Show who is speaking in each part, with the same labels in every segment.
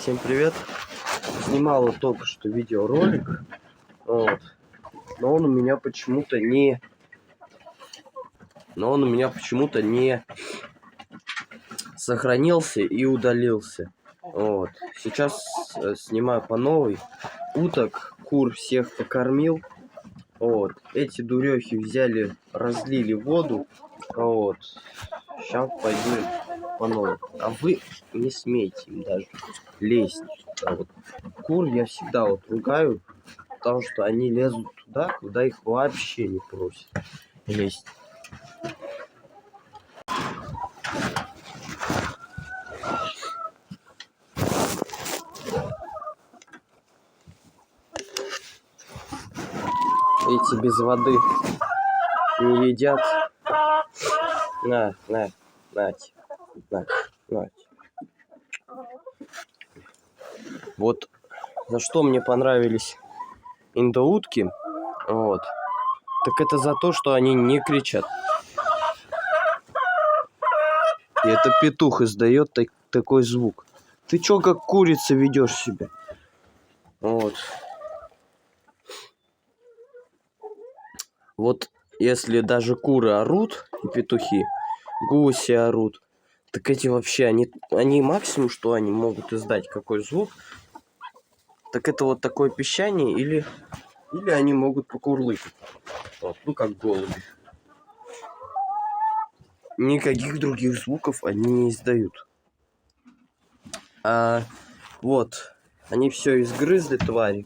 Speaker 1: всем привет. Снимал вот только что видеоролик, вот. но он у меня почему-то не сохранился и удалился. Вот. Сейчас снимаю по новой. Уток, кур всех покормил. Вот. Эти дурехи взяли, разлили воду. Вот. Сейчас пойду по новой. А вы не смейте им даже лезть. А вот кур я всегда вот ругаю, потому что они лезут туда, куда их вообще не просят лезть. Эти без воды не едят. Нате. Вот за что мне понравились индоутки, вот, так это за то, что они не кричат. И это петух издает такой звук. Ты чё как курица ведешь себя? Вот. Вот если даже куры орут и петухи, гуси орут, так эти вообще, они максимум, что они могут издать, какой звук, так это вот такое пищание или они могут покурлыкать. Вот, ну как голуби. Никаких других звуков они не издают. Вот, они все изгрызли, твари.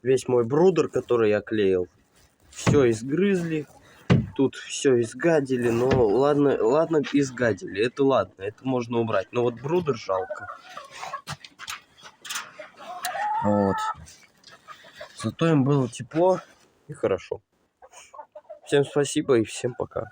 Speaker 1: Весь мой брудер, который я клеил, все изгрызли. Тут все изгадили, но ладно, изгадили. Это ладно, это можно убрать. Но вот брудер жалко. Вот. Зато им было тепло и хорошо. Всем спасибо и всем пока.